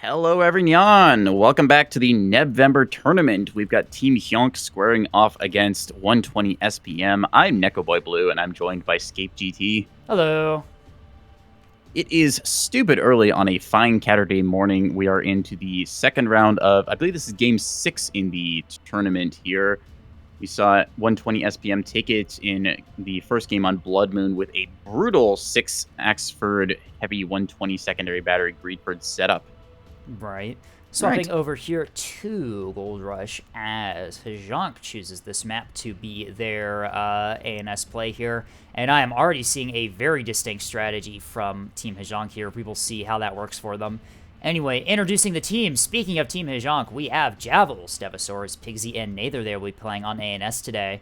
Hello, everyone. Welcome back to the NEBVEMBER tournament. We've got Team Hjonk squaring off against 120 SPM. I'm Nekoboy Blue, and I'm joined by Scape GT. Hello. It is stupid early on a fine Saturday morning. We are into the second round of, I believe this is game 6 in the tournament here. We saw 120 SPM take it in the first game on Blood Moon with a brutal 6 Axford heavy 120 secondary battery Greedford setup. Right. Swapping over here to Gold Rush as Hjonk chooses this map to be their ANS play here. And I am already seeing a very distinct strategy from Team Hjonk here. We will see how that works for them. Anyway, introducing the team. Speaking of Team Hjonk, we have Javel, Stevosaurus, Pigsy, and Nather there will be playing on ANS today.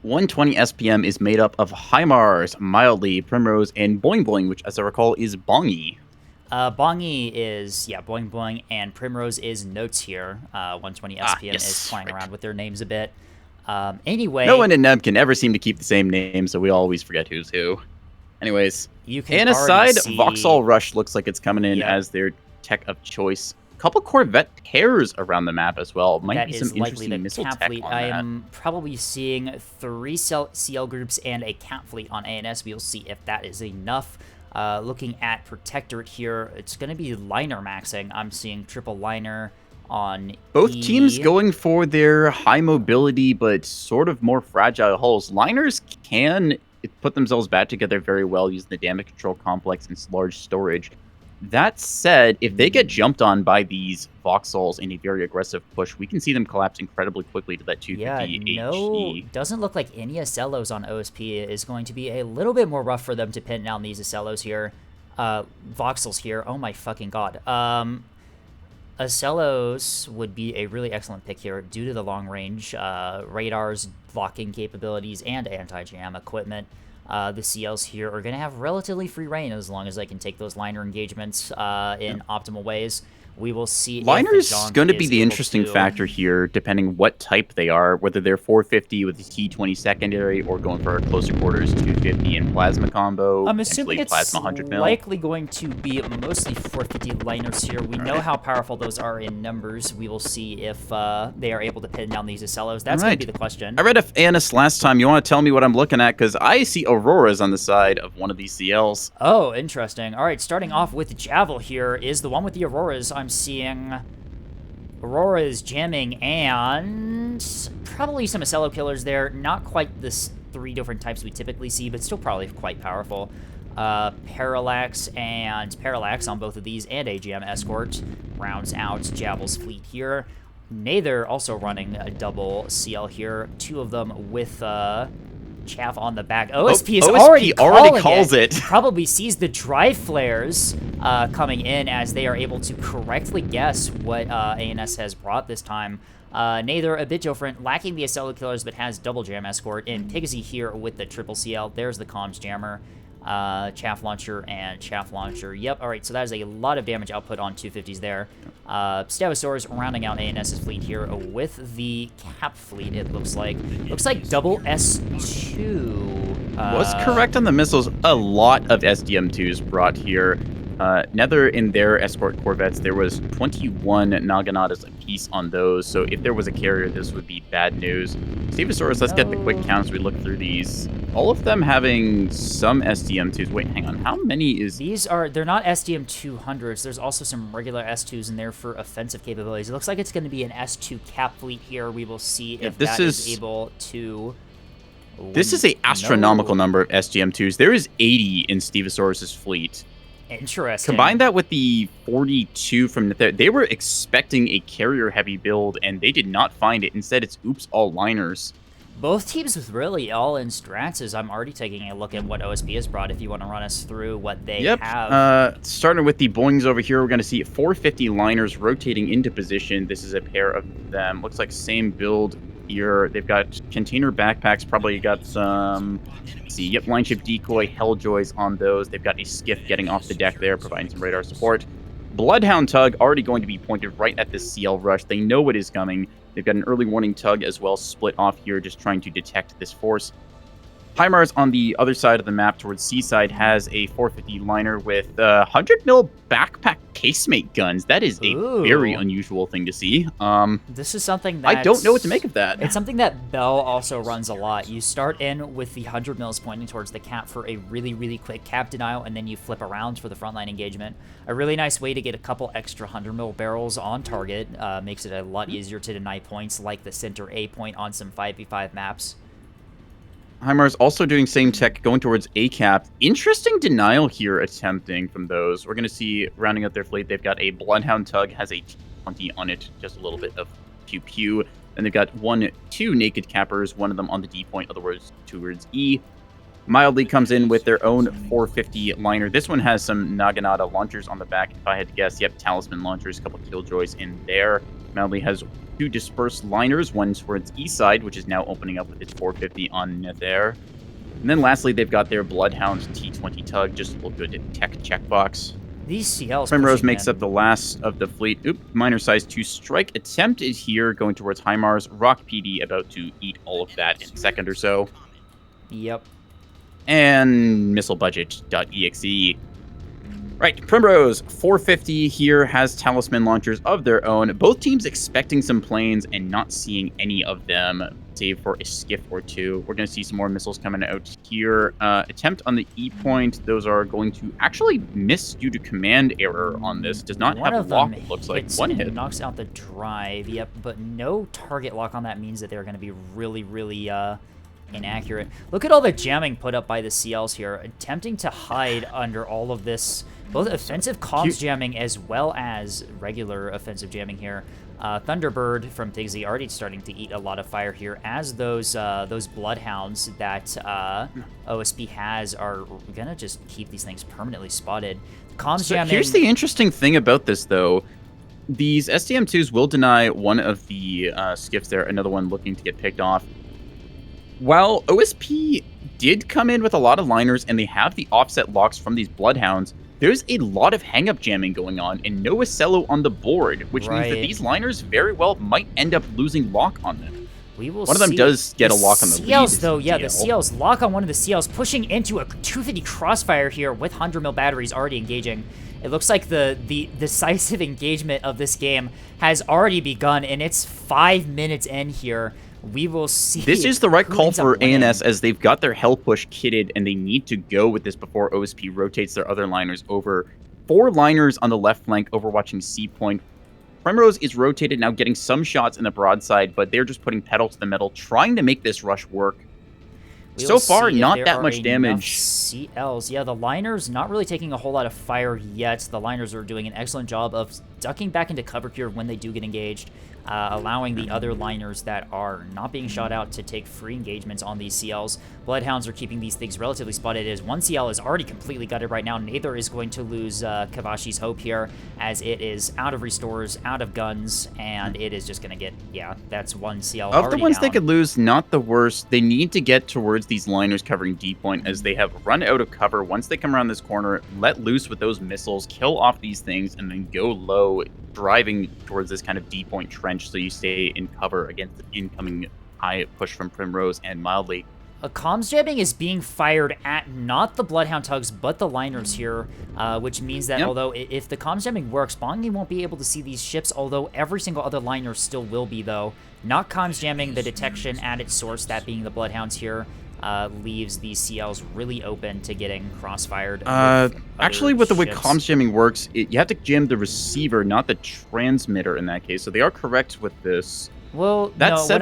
120 SPM is made up of Hymars, Mildly, Primrose, and Boing Boing, which, as I recall, is Bongy. Bongy is, Boing Boing, and Primrose is Notes here. 120 SPM is playing around with their names a bit. Anyway... No one in NEB can ever seem to keep the same name, so we always forget who's who. Anyways, you can and aside, Vauxhall Rush looks like it's coming in as their tech of choice. A couple Corvette pairs around the map as well. Might be some interesting missile tech on that. I am probably seeing 3 CL groups and a Cat Fleet on ANS. We'll see if that is enough. Looking at Protectorate here, it's going to be liner maxing. I'm seeing triple liner on both teams going for their high mobility but sort of more fragile hulls. Liners can put themselves back together very well using the damage control complex and large storage. That said, if they get jumped on by these Vauxhalls in a very aggressive push, we can see them collapse incredibly quickly to that 250 HE. Doesn't look like any Acellos on OSP is going to be a little bit more rough for them to pin down these Acellos here. Vauxhalls here. Oh my fucking god. Acellos would be a really excellent pick here due to the long range radars, blocking capabilities, and anti-jam equipment. The CLs here are going to have relatively free reign as long as they can take those liner engagements in optimal ways. We will see. Liners is going to be the interesting factor here, depending what type they are, whether they're 450 with the T20 secondary or going for a closer quarters 250 and plasma combo. I'm assuming it's plasma 100 mil. Likely going to be mostly 450 liners here. We know how powerful those are in numbers. We will see if they are able to pin down these Acellos. That's going to be the question. I read ANS last time. You want to tell me what I'm looking at? Because I see Auroras on the side of one of these CLs. Oh, interesting. All right, starting off with Javel here is the one with the Auroras. I'm seeing Auroras jamming and probably some Acello killers there. Not quite the 3 different types we typically see, but still probably quite powerful. Parallax and Parallax on both of these and AGM Escort rounds out Javel's fleet here. Nather also running a double CL here. 2 of them with chaff on the back. OSP is already calls it. Probably sees the drive flares coming in as they are able to correctly guess what ANS has brought this time. Nather a bit different, lacking the Acello killers, but has double jam escort. And Pigsy here with the triple CL. There's the comms jammer. Chaff launcher and chaff launcher. Yep, all right, so that is a lot of damage output on 250s there. Stevosaurus rounding out ANS's fleet here with the Cap fleet, it looks like. Looks like double S2. Was correct on the missiles. A lot of SDM2s brought here. Nether in their escort corvettes, there was 21 Naganatas apiece on those, so if there was a carrier, this would be bad news. Stevosaurus, let's get the quick count as we look through these. All of them having some SDM2s. Wait, hang on. How many is... They're not SDM200s. There's also some regular S2s in there for offensive capabilities. It looks like it's going to be an S2 Cap fleet here. We will see if that is able to... This is an astronomical number of SDM2s. There is 80 in Stevosaurus's fleet. Interesting. Combine that with the 42 from they were expecting a carrier-heavy build, and they did not find it. Instead, it's oops, all liners. Both teams with really all-in strats. As I'm already taking a look at what OSP has brought, if you want to run us through what they have. Starting with the Boings over here, we're going to see 450 liners rotating into position. This is a pair of them. Looks like same build here. They've got container backpacks, probably got some... See, yep, line ship decoy, Helljoys on those. They've got a skiff getting off the deck there, providing some radar support. Bloodhound tug already going to be pointed right at this CL rush. They know what is coming. They've got an early warning tug as well split off here, just trying to detect this force. HIMARS on the other side of the map towards Seaside has a 450 liner with 100 mil backpack casemate guns. That is a very unusual thing to see. This is something that... I don't know what to make of that. It's something that Bell also runs a lot. You start in with the 100 mils pointing towards the cap for a really, really quick cap denial, and then you flip around for the frontline engagement. A really nice way to get a couple extra 100 mil barrels on target. Makes it a lot easier to deny points, like the center A point on some 5v5 maps. HIMARS also doing same tech, going towards A-cap. Interesting denial here attempting from those. We're going to see, rounding out their fleet, they've got a Bloodhound tug, has a T20 on it, just a little bit of pew-pew. Then they've got two naked cappers, one of them on the D point, otherwise towards E. Mildly comes in with their own 450 liner. This one has some Naginata launchers on the back, if I had to guess. Yep, Talisman launchers, a couple Killjoys in there. Mildly has two dispersed liners, one towards east side, which is now opening up with its 450 on there. And then lastly, they've got their Bloodhound T20 tug, just a little good tech checkbox. These CLs... Primrose makes up the last of the fleet. Minor size 2 strike attempted here, going towards HIMARS. Rock PD about to eat all of that in a second or so. Yep. And missilebudget.exe. Right, Primrose, 450 here, has Talisman launchers of their own. Both teams expecting some planes and not seeing any of them, save for a skiff or two. We're going to see some more missiles coming out here. Attempt on the E point. Those are going to actually miss due to command error on this. Does not have lock, it looks like. One hit. Knocks out the drive, yep, but no target lock on that means that they're going to be really, really... inaccurate. Look at all the jamming put up by the CLs here, attempting to hide under all of this, both offensive comms jamming as well as regular offensive jamming here. Thunderbird from Tigsy already starting to eat a lot of fire here, as those Bloodhounds that OSP has are gonna just keep these things permanently spotted. Comms jamming... Here's the interesting thing about this, though. These SDM2s will deny one of the skiffs there, another one looking to get picked off. While OSP did come in with a lot of liners and they have the offset locks from these Bloodhounds, there's a lot of hang-up jamming going on and no Ocello on the board, which means that these liners very well might end up losing lock on them. We will one of them does get a lock on the CLs, lead. Though, yeah, the CLs lock on one of the CLs, pushing into a 250 crossfire here with 100 mil batteries already engaging. It looks like the decisive engagement of this game has already begun, and it's 5 minutes in here. We will see. This is the right call for ANS, as they've got their Hell Push kitted, and they need to go with this before OSP rotates their other liners over. 4 liners on the left flank overwatching C point. Primrose is rotated now, getting some shots in the broadside, but they're just putting pedal to the metal, trying to make this rush work. So far, not that much damage. CLs, yeah, the liners not really taking a whole lot of fire yet. The liners are doing an excellent job of ducking back into cover here when they do get engaged, allowing the other liners that are not being shot out to take free engagements on these CLs. Bloodhounds are keeping these things relatively spotted, as one CL is already completely gutted right now. Neither is going to lose Kavashi's hope here, as it is out of restores, out of guns, and it is just going to get, yeah, that's one CL of the ones down. They could lose, not the worst. They need to get towards these liners covering D point, as they have run out of cover. Once they come around this corner, let loose with those missiles, kill off these things, and then go low, driving towards this kind of D point trench so you stay in cover against the incoming high push from Primrose and Mildly. A comms jamming is being fired at not the Bloodhound tugs, but the liners here, which means that although if the comms jamming works, Bongi won't be able to see these ships, although every single other liner still will be, though. Not comms jamming the detection at its source, that being the Bloodhounds here, leaves these CLs really open to getting crossfired. Actually, with the way comms jamming works, you have to jam the receiver, not the transmitter in that case, so they are correct with this. Well, that no, said,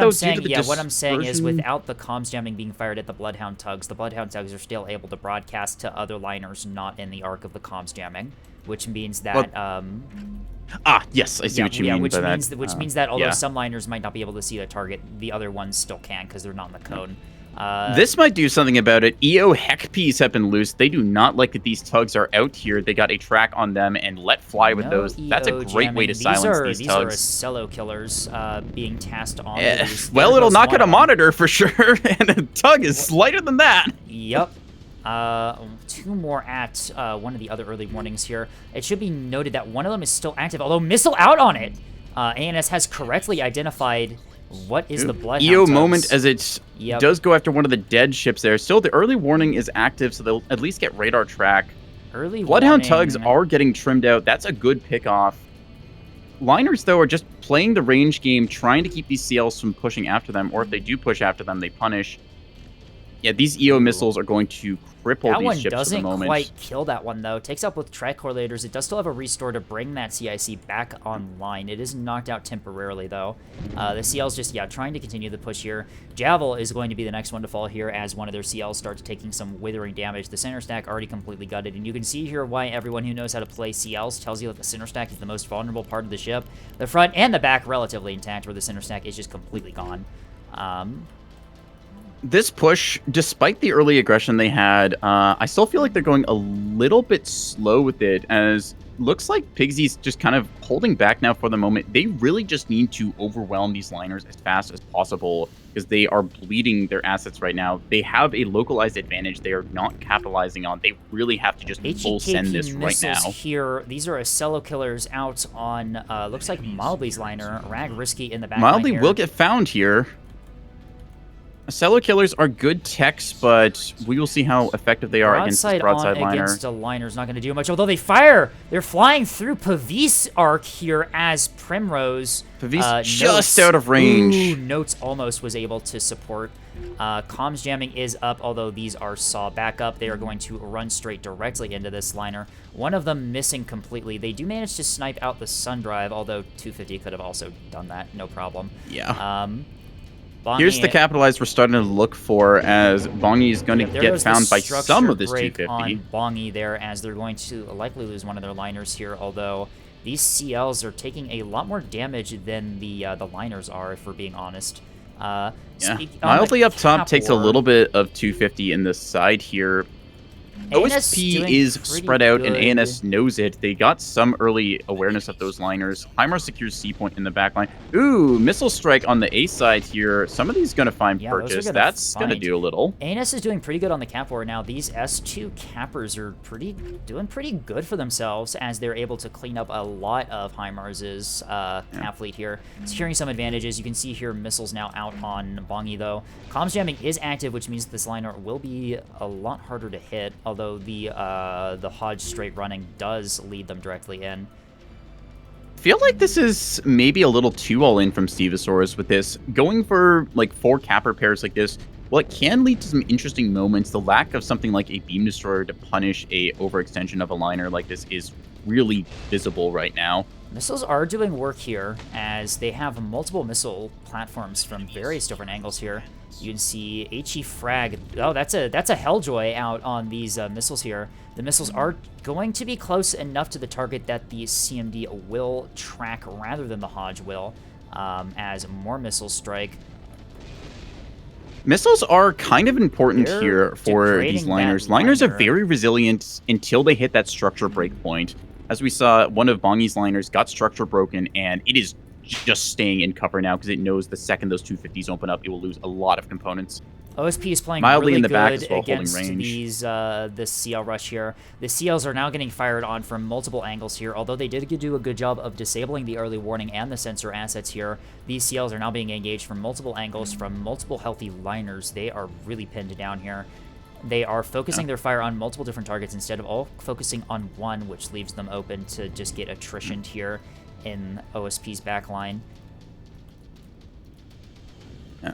what I'm saying is without the comms jamming being fired at the Bloodhound tugs, the Bloodhound tugs are still able to broadcast to other liners not in the arc of the comms jamming, which means that... yes, I see what you mean by that. Which means that although some liners might not be able to see the target, the other ones still can because they're not in the cone. This might do something about it. EO Heckpies have been loose. They do not like that these tugs are out here. They got a track on them and let fly with those. That's a great way to silence these tugs. These are Ocello killers being tasked on these. Well, it'll knock out a monitor for sure, and a tug is lighter than that. Yep. 2 more at one of the other early warnings here. It should be noted that one of them is still active, although missile out on it. ANS has correctly identified What is the Bloodhound EO tugs? moment as it Yep. does go after one of the dead ships there. Still, the early warning is active, so they'll at least get radar track. Early Bloodhound warning. tugs are getting trimmed out. That's a good pick off. Liners, though, are just playing the range game, trying to keep these CLs from pushing after them, or if they do push after them, they punish. Yeah, these EO missiles are going to cripple That these one ships for the doesn't moment. quite kill that one, though. Takes up with tricorrelators. It does still have a restore to bring that CIC back online. It is knocked out temporarily, though. The CL's just, yeah, trying to continue the push here. Javel is going to be the next one to fall here as one of their CLs starts taking some withering damage. The center stack already completely gutted, and you can see here why everyone who knows how to play CLs tells you that the center stack is the most vulnerable part of the ship. The front and the back relatively intact, where the center stack is just completely gone. This push, despite the early aggression they had, I still feel like they're going a little bit slow with it, as looks like Pigsy's just kind of holding back now for the moment. They really just need to overwhelm these liners as fast as possible, because they are bleeding their assets right now. They have a localized advantage they are not capitalizing on. They really have to just full send this right now. Here, these are Acello killers out on, looks like Mildly's liner. Rag Risky in the back. Mildly will get found here. Acello killers are good techs, but we will see how effective they are against this broadside liner. Against a liner is not going to do much, although they fire. They're flying through Pavis arc here as Primrose. Pavis just out of range. Ooh, Notes almost was able to support. Comms jamming is up, although these are saw back up. They are going to run straight directly into this liner. One of them missing completely. They do manage to snipe out the Sun Drive, although 250 could have also done that, no problem. Yeah. Bongi, Here's the capitalize we're starting to look for, as Bongi is going to get found by some of this 250. On Bongi there, as they're going to likely lose one of their liners here, although these CLs are taking a lot more damage than the liners are, if we're being honest. Yeah, Mildly up top takes a little bit of 250 in the side here. OSP is spread out, and ANS knows it. They got some early awareness of those liners. HIMARS secures C point in the back line. Ooh, missile strike on the A side here. Some of these going to find purchase. That's going to do a little. ANS is doing pretty good on the cap war now. These S2 cappers are doing pretty good for themselves, as they're able to clean up a lot of HIMARS's cap fleet here, securing some advantages. You can see here missiles now out on Bongi, though. Comms jamming is active, which means this liner will be a lot harder to hit, although the Hodge straight running does lead them directly in. I feel like this is maybe a little too all-in from Stevosaurus with this. Going for like 4 capper pairs like this, well, it can lead to some interesting moments. The lack of something like a beam destroyer to punish a overextension of a liner like this is really visible right now. Missiles are doing work here, as they have multiple missile platforms from various different angles here. You can see HE frag. Oh, that's a Helljoy out on these missiles here. The missiles are going to be close enough to the target that the CMD will track rather than the Hodge will, as more missiles strike. Missiles are kind of important here for these liners. Liners are very resilient until they hit that structure break point. As we saw, one of Bongi's liners got structure broken, and it is just staying in cover now because it knows the second those 250s open up, it will lose a lot of components. OSP is playing mildly really in the good back as well, against holding range. These this CL rush here. The CLs are now getting fired on from multiple angles here, although they did do a good job of disabling the early warning and the sensor assets here. These CLs are now being engaged from multiple angles, from multiple healthy liners. They are really pinned down here. They are focusing their fire on multiple different targets instead of all focusing on one, which leaves them open to just get attritioned here in OSP's backline.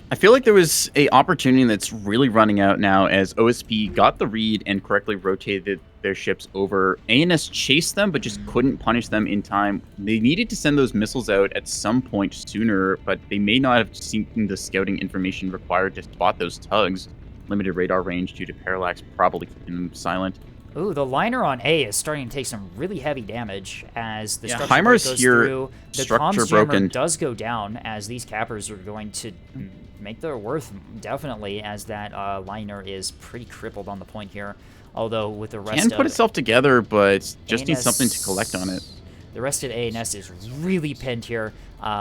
I feel like there was a opportunity that's really running out now, as OSP got the read and correctly rotated their ships over. ANS chased them, but just couldn't punish them in time. They needed to send those missiles out at some point sooner, but they may not have seen the scouting information required to spot those tugs. Limited radar range due to parallax, probably keeping them silent. Ooh, the liner on A is starting to take some really heavy damage as the structure HIMARS goes here, through. The comms jammer does go down, as these cappers are going to make their worth, definitely, as that liner is pretty crippled on the point here. Although with the rest can put itself together, but just needs something to collect on it. The rest of ANS is really pinned here.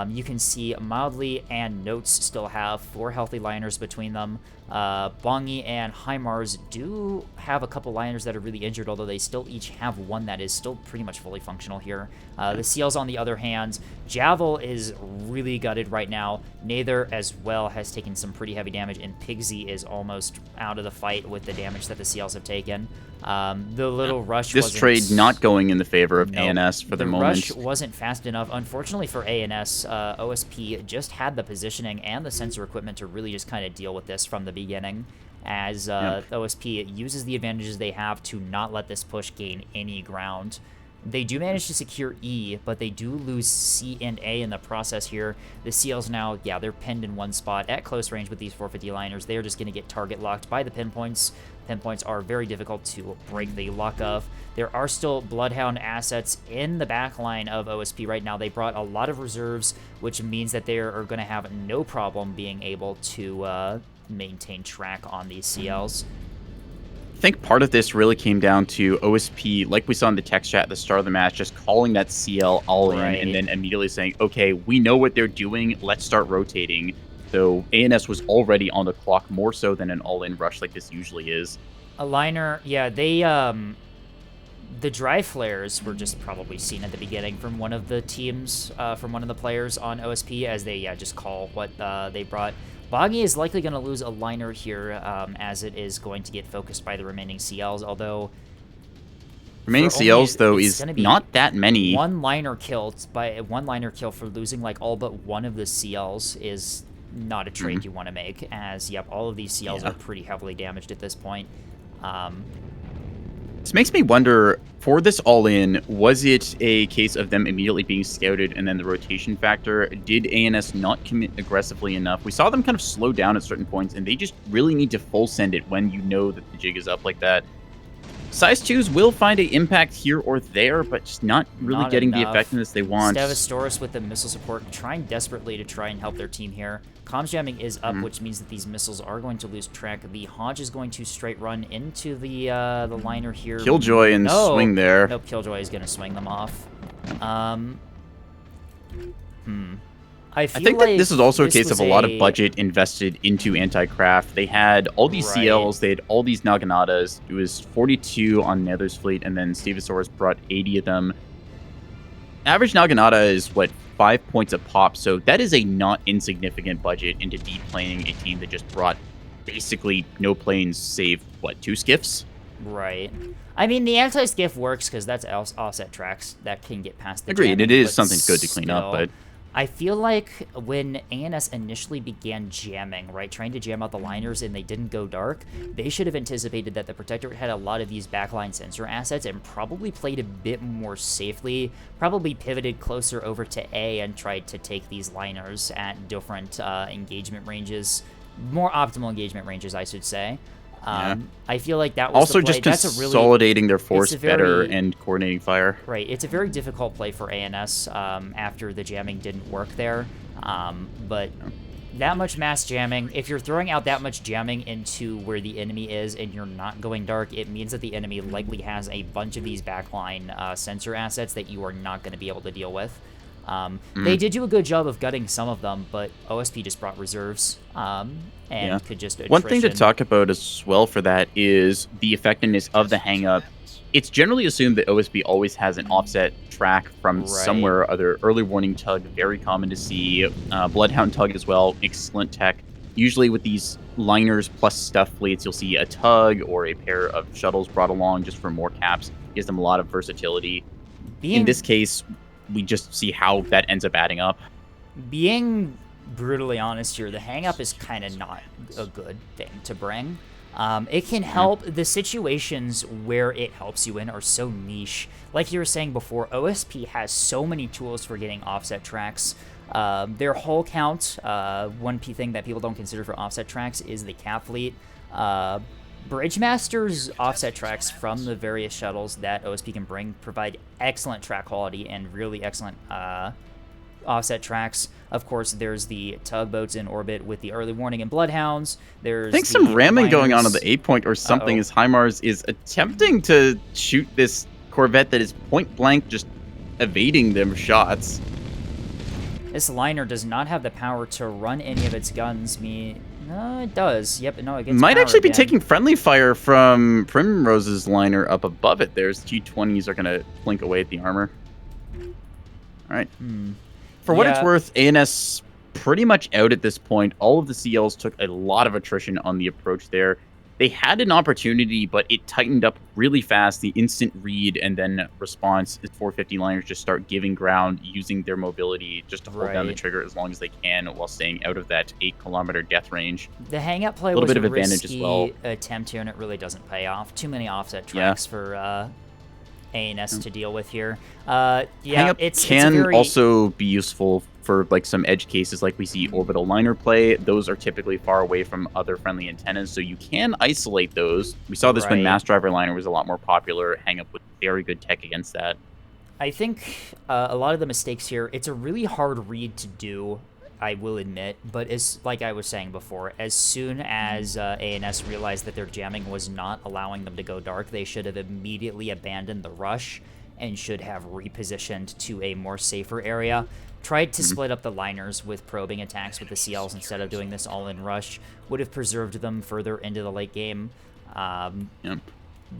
You can see Mildly and Notes still have 4 healthy liners between them. Bongi and HIMARS do have a couple liners that are really injured, although they still each have one that is still pretty much fully functional here. The Seals, on the other hand, Javel is really gutted right now. Nather as well has taken some pretty heavy damage, and Pigsy is almost out of the fight with the damage that the Seals have taken. The little rush This trade not going in the favor of No, ANS for the moment. rush wasn't fast enough. Unfortunately for ANS, OSP just had the positioning and the sensor equipment to really just kind of deal with this from the beginning, as OSP uses the advantages they have to not let this push gain any ground. They do manage to secure E, but they do lose C and A in the process here. The Seals now, yeah, they're pinned in one spot at close range with these 450 liners. They're just going to get target locked by the pinpoints. Pinpoints are very difficult to break the lock of. There are still Bloodhound assets in the back line of OSP right now. They brought a lot of reserves, which means that they are going to have no problem being able to maintain track on these CLs. I think part of this really came down to OSP, like we saw in the text chat at the start of the match, just calling that CL all in and then immediately saying, okay, we know what they're doing, let's start rotating. So ANS was already on the clock more so than an all-in rush like this usually is. A liner, yeah, they, the dry flares were just probably seen at the beginning from one of the teams, from one of the players on OSP, as they just call what they brought. Boggy is likely going to lose a liner here, as it is going to get focused by the remaining CLs, although... Remaining CLs, though, is not that many. One liner kill for losing, like, all but one of the CLs is not a trade you want to make, as, yep, all of these CLs are pretty heavily damaged at this point. This makes me wonder, for this all-in, was it a case of them immediately being scouted and then the rotation factor? Did ANS not commit aggressively enough? We saw them kind of slow down at certain points, and they just really need to full send it when you know that the jig is up like that. Size 2s will find an impact here or there, but just not really getting the effectiveness they want. Stegosaurus with the missile support, trying desperately to try and help their team here. Comms jamming is up, which means that these missiles are going to lose track. The Hodge is going to straight run into the liner here. Killjoy and swing there. Nope, Killjoy is going to swing them off. I think that this is also a case of a lot of budget invested into anti-craft. They had all these CLs, they had all these Naganatas. It was 42 on Nether's fleet, and then Stegosaurus brought 80 of them. Average Naganata is, what, 5 points a pop, so that is a not insignificant budget into deplaning a team that just brought basically no planes save, what, 2 skiffs? Right. I mean, the anti-skiff works because that's offset tracks that can get past the Agreed, jamming, it is something good to clean up, but... I feel like when ANS initially began jamming, right, trying to jam out the liners and they didn't go dark, they should have anticipated that the Protectorate had a lot of these backline sensor assets and probably played a bit more safely, probably pivoted closer over to A and tried to take these liners at different engagement ranges, more optimal engagement ranges, I should say. I feel like that was also just consolidating their force better and coordinating fire. Right, it's a very difficult play for ANS after the jamming didn't work there. But that much mass jamming, if you're throwing out that much jamming into where the enemy is and you're not going dark, it means that the enemy likely has a bunch of these backline sensor assets that you are not going to be able to deal with. They did do a good job of gutting some of them, but OSP just brought reserves and could just attrition. One thing to talk about as well for that is the effectiveness of the hang-up. It's generally assumed that OSP always has an offset track from somewhere or other. Early warning tug, very common to see. Bloodhound tug as well, excellent tech. Usually with these liners plus stuff fleets, you'll see a tug or a pair of shuttles brought along just for more caps. Gives them a lot of versatility. In this case, we just see how that ends up adding up. Being brutally honest here, the hang-up is kind of not a good thing to bring. It can help. The situations where it helps you in are so niche. Like you were saying before, OSP has so many tools for getting offset tracks. Their hull count, one thing that people don't consider for offset tracks is the cap fleet. Bridgemaster's offset tracks from the various shuttles that OSP can bring provide excellent track quality and really excellent offset tracks. Of course, there's the tugboats in orbit with the early warning and bloodhounds. There's I think some ramming going on the 8-point or something as HIMARS is attempting to shoot this Corvette that is point blank just evading them shots. This liner does not have the power to run any of its guns. No, it does. Yep, no, it gets Might power actually be again. taking friendly fire from Primrose's liner up above it. There's G20s are going to blink away at the armor. All right. For what it's worth, ANS pretty much out at this point. All of the CLs took a lot of attrition on the approach there. They had an opportunity, but it tightened up really fast. The instant read and then response is 450 liners just start giving ground, using their mobility just to hold down the trigger as long as they can while staying out of that 8-kilometer death range. The hang-up play was a risky attempt here, and it really doesn't pay off. Too many offset tracks for ANS to deal with here. Hang-up can also be useful for like some edge cases like we see orbital liner play. Those are typically far away from other friendly antennas, so you can isolate those. We saw this when mass driver liner was a lot more popular. Hang-up with very good tech against that. I think a lot of the mistakes here, it's a really hard read to do, I will admit, but as like I was saying before, as soon as ANS realized that their jamming was not allowing them to go dark, they should have immediately abandoned the rush and should have repositioned to a more safer area. Tried to split up the liners with probing attacks with the CLs instead of doing this all-in rush. Would have preserved them further into the late game. The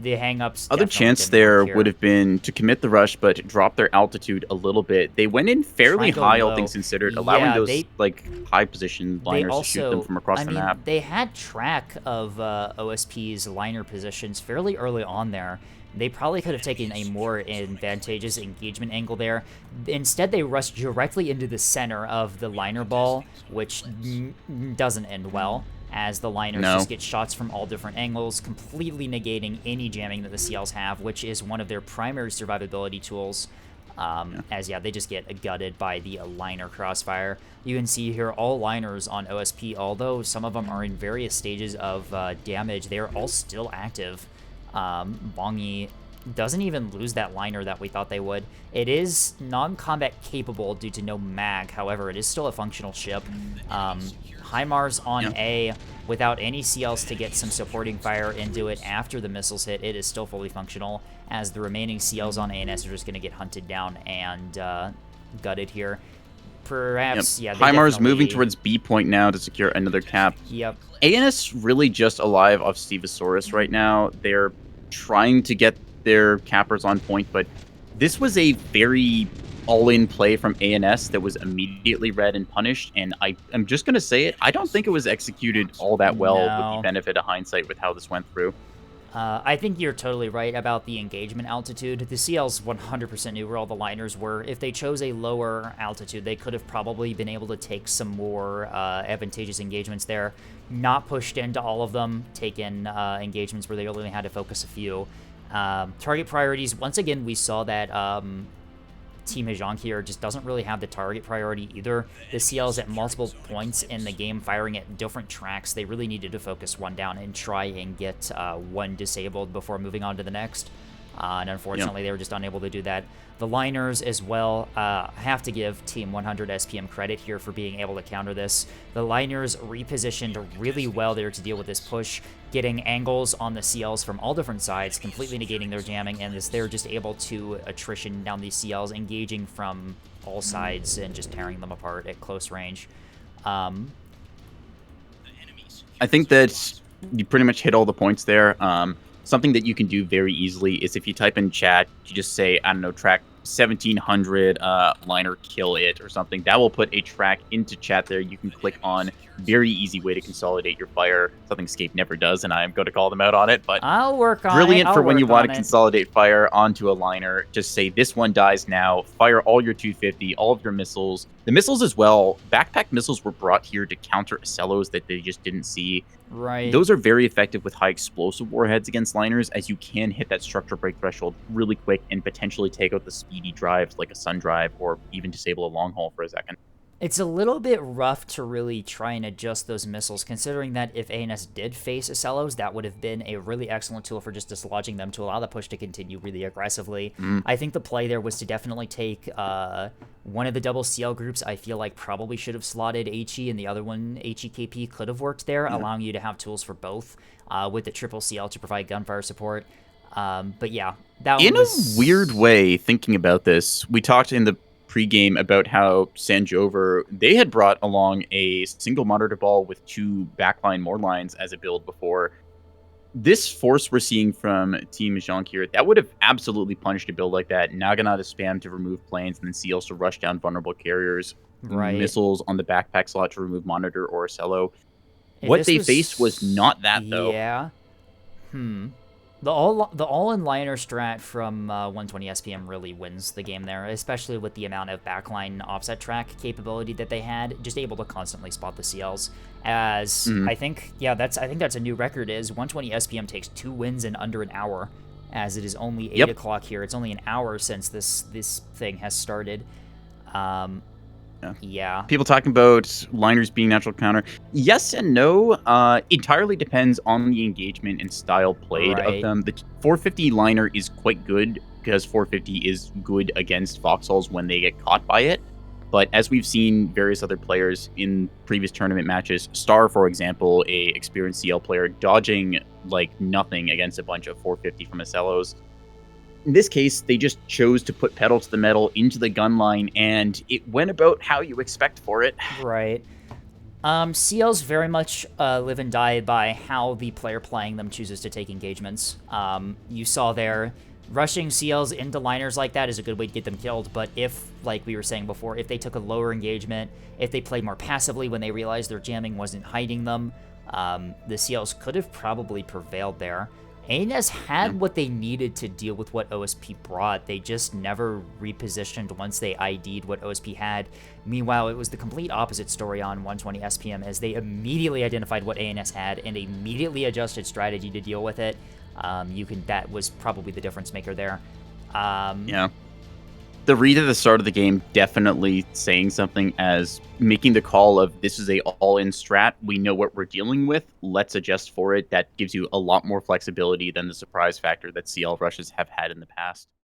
hang-ups. Other chance there would have been to commit the rush, but drop their altitude a little bit. They went in fairly high, all things considered, allowing those like high-position liners to shoot them from across the map. They had track of OSP's liner positions fairly early on there. They probably could have taken a more advantageous engagement angle there. Instead, they rushed directly into the center of the liner ball, which doesn't end well, as the liners just get shots from all different angles, completely negating any jamming that the CLs have, which is one of their primary survivability tools. They just get gutted by the liner crossfire. You can see here all liners on OSP, although some of them are in various stages of damage, they are all still active. Bongi doesn't even lose that liner that we thought they would. It is non-combat capable due to no mag, however, it is still a functional ship. HIMARS on A, without any CLs to get some supporting fire into it after the missiles hit, it is still fully functional, as the remaining CLs on ANS are just going to get hunted down and gutted here. Perhaps, HIMARS moving towards B point now to secure another cap. ANS really just alive off Stevosaurus right now. They're trying to get their cappers on point, but this was a very all-in play from ANS that was immediately read and punished, and I'm just going to say it, I don't think it was executed all that well with the benefit of hindsight with how this went through. I think you're totally right about the engagement altitude. The CLs 100% knew where all the liners were. If they chose a lower altitude, they could have probably been able to take some more advantageous engagements there. Not pushed into all of them, taken engagements where they only had to focus a few. Target priorities, once again, we saw that Team Hjonk here just doesn't really have the target priority either. The CLs at multiple points in the game firing at different tracks. They really needed to focus one down and try and get one disabled before moving on to the next. And unfortunately, they were just unable to do that. The liners as well, have to give Team 100 SPM credit here for being able to counter this. The liners repositioned really well there to deal with this push, getting angles on the CLs from all different sides, completely negating their jamming, and they're just able to attrition down these CLs, engaging from all sides and just tearing them apart at close range. I think that you pretty much hit all the points there. Something that you can do very easily is if you type in chat, you just say, I don't know, track 1700 liner kill it or something. That will put a track into chat there. You can click on. Very easy way to consolidate your fire. Something Escape never does, and I am going to call them out on it. But I'll work on it. Brilliant for when you want to consolidate fire onto a liner. Just say this one dies now. Fire all your 250, all of your missiles. The missiles as well. Backpack missiles were brought here to counter Acellos that they just didn't see. Right. Those are very effective with high explosive warheads against liners, as you can hit that structure break threshold really quick and potentially take out the speedy drives like a Sun Drive, or even disable a long haul for a second. It's a little bit rough to really try and adjust those missiles, considering that if ANS did face Acellos, that would have been a really excellent tool for just dislodging them to allow the push to continue really aggressively. I think the play there was to definitely take one of the double CL groups. I feel like probably should have slotted HE, and the other one, HEKP, could have worked there, allowing you to have tools for both with the triple CL to provide gunfire support. But yeah, that one In a was... weird way, thinking about this, we talked in the pregame about how Sanjover, they had brought along a single monitor ball with 2 backline more lines as a build before. This force we're seeing from Team Hjonk here, that would have absolutely punished a build like that. Nagana to spam to remove planes, and then Seals to rush down vulnerable carriers, Right. missiles on the backpack slot to remove Monitor or Cello. If What this they faced was was... not that, though. Yeah. Hmm. The all-in-liner strat from 120 SPM really wins the game there, especially with the amount of backline offset track capability that they had, just able to constantly spot the CLs. As Mhm. I think, yeah, I think that's a new record. Is 120 SPM takes 2 wins in under an hour, as it is only 8 Yep. o'clock here. It's only an hour since this thing has started. Um, Yeah. yeah, People talking about liners being natural counter. Yes and no. Entirely depends on the engagement and style played of right. them. The 450 liner is quite good because 450 is good against foxholes when they get caught by it. But as we've seen various other players in previous tournament matches, Star, for example, a experienced CL player, dodging like nothing against a bunch of 450 from Acellos. In this case, they just chose to put pedal to the metal into the gun line, and it went about how you expect for it. Right. CLs very much live and die by how the player playing them chooses to take engagements. You saw there, rushing CLs into liners like that is a good way to get them killed, but if, like we were saying before, if they took a lower engagement, if they played more passively when they realized their jamming wasn't hiding them, the CLs could have probably prevailed there. ANS Yeah. had what they needed to deal with what OSP brought. They just never repositioned once they ID'd what OSP had. Meanwhile, it was the complete opposite story on 120 SPM, as they immediately identified what ANS had and immediately adjusted strategy to deal with it. That was probably the difference maker there. Yeah. The read at the start of the game definitely saying something as making the call of this is a all-in strat. We know what we're dealing with. Let's adjust for it. That gives you a lot more flexibility than the surprise factor that CL rushes have had in the past.